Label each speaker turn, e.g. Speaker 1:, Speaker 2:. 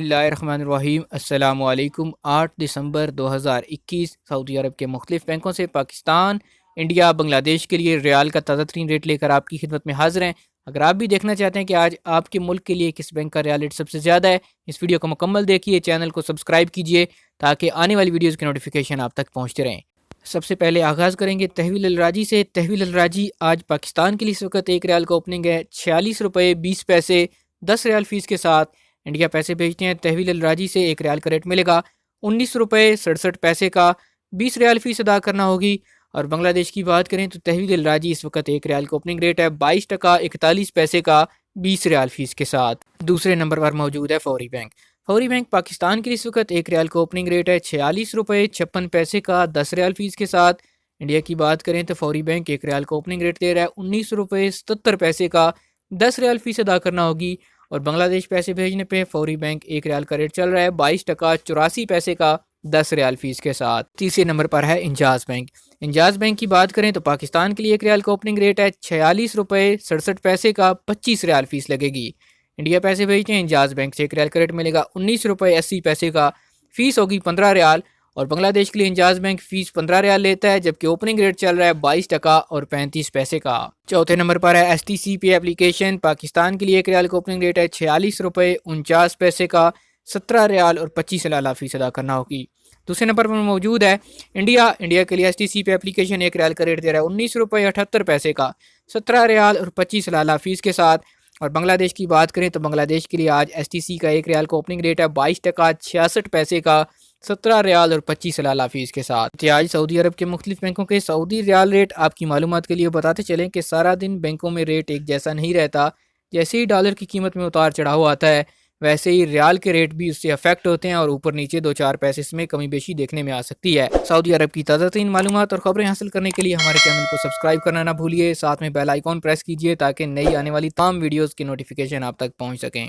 Speaker 1: بسم اللہ الرحمن الرحیم۔ السلام علیکم۔ 8 دسمبر 2021 سعودی عرب کے مختلف بینکوں سے پاکستان، انڈیا، بنگلہ دیش کے لیے ریال کا تازہ ترین ریٹ لے کر آپ کی خدمت میں حاضر ہیں۔ اگر آپ بھی دیکھنا چاہتے ہیں کہ آج آپ کے ملک کے لیے کس بینک کا ریال ریٹ سب سے زیادہ ہے، اس ویڈیو کو مکمل دیکھیے، چینل کو سبسکرائب کیجیے تاکہ آنے والی ویڈیوز کی نوٹیفیکیشن آپ تک پہنچتے رہیں۔ سب سے پہلے آغاز کریں گے تحویل الراجی سے۔ تحویل الراجی آج پاکستان کے لیے اس وقت ایک ریال کا اوپننگ ہے 46 روپے 20 پیسے 10 ریال فیس کے ساتھ۔ انڈیا پیسے بھیجتے ہیں تحویل الراجی سے ایک ریال کا ریٹ ملے گا 19 روپے 67 پیسے کا، 20 ریال فیس ادا کرنا ہوگی۔ اور بنگلہ دیش کی بات کریں تو تحویل الراجی اس وقت ایک ریال کا اوپننگ ریٹ ہے 22 ٹکا 41 پیسے کا 20 ریال فیس کے ساتھ۔ دوسرے نمبر پر موجود ہے فوری بینک۔ فوری بینک پاکستان کے لیے اس وقت ایک ریال کا اوپننگ ریٹ ہے 46 روپے 56 پیسے کا 10 ریال فیس کے ساتھ۔ انڈیا کی بات کریں تو فوری بینک ایک ریال کا اوپننگ ریٹ دے رہا ہے 19 روپے 77 پیسے کا 10 ریال فیس ادا کرنا ہوگی۔ اور بنگلہ دیش پیسے بھیجنے پہ فوری بینک ایک ریال کا ریٹ چل رہا ہے 22 ٹکا 84 پیسے کا 10 ریال فیس کے ساتھ۔ تیسرے نمبر پر ہے انجاز بینک۔ انجاز بینک کی بات کریں تو پاکستان کے لیے ایک ریال کا اوپننگ ریٹ ہے 46 روپے 67 پیسے کا 25 ریال فیس لگے گی۔ انڈیا پیسے بھیجتے ہیں انجاز بینک سے ایک ریال کا ریٹ ملے گا 19 روپے 80 پیسے کا، فیس ہوگی 15 ریال۔ اور بنگلہ دیش کے لیے انجاز بینک فیس 15 ریال لیتا ہے جبکہ اوپننگ ریٹ چل رہا ہے 22 ٹکا اور 35 پیسے کا۔ چوتھے نمبر پر ہے ایس ٹی سی پی اپلیکیشن۔ پاکستان کے لیے ایک ریال کا اوپننگ ریٹ ہے 46 روپے 49 پیسے کا 17 ریال اور 25 سلالہ فیس ادا کرنا ہوگی۔ دوسرے نمبر پر موجود ہے انڈیا۔ انڈیا کے لیے ایس ٹی سی پی اپلیکیشن ایک ریال کا ریٹ دے رہا ہے 19 روپے 78 پیسے کا 17 ریال اور 25 سلالہ فیس کے ساتھ۔ اور بنگلہ دیش کی بات کریں تو بنگلہ دیش کے لیے آج ایس ٹی سی کا ایک ریال کا اوپننگ ریٹ ہے 22 ٹکا 66 پیسے کا 17 ریال اور 25 سلالہ فیس کے ساتھ۔ آج سعودی عرب کے مختلف بینکوں کے سعودی ریال ریٹ آپ کی معلومات کے لیے بتاتے چلیں کہ سارا دن بینکوں میں ریٹ ایک جیسا نہیں رہتا۔ جیسے ہی ڈالر کی قیمت میں اتار چڑھاؤ آتا ہے ویسے ہی ریال کے ریٹ بھی اس سے افیکٹ ہوتے ہیں اور اوپر نیچے 2-4 پیسے اس میں کمی بیشی دیکھنے میں آ سکتی ہے۔ سعودی عرب کی تازہ ترین معلومات اور خبریں حاصل کرنے کے لیے ہمارے چینل کو سبسکرائب کرنا نہ بھولیے، ساتھ میں بیل آئیکن پریس کیجیے تاکہ نئی آنے والی تمام ویڈیوز کی نوٹیفیکیشن آپ تک پہنچ سکیں۔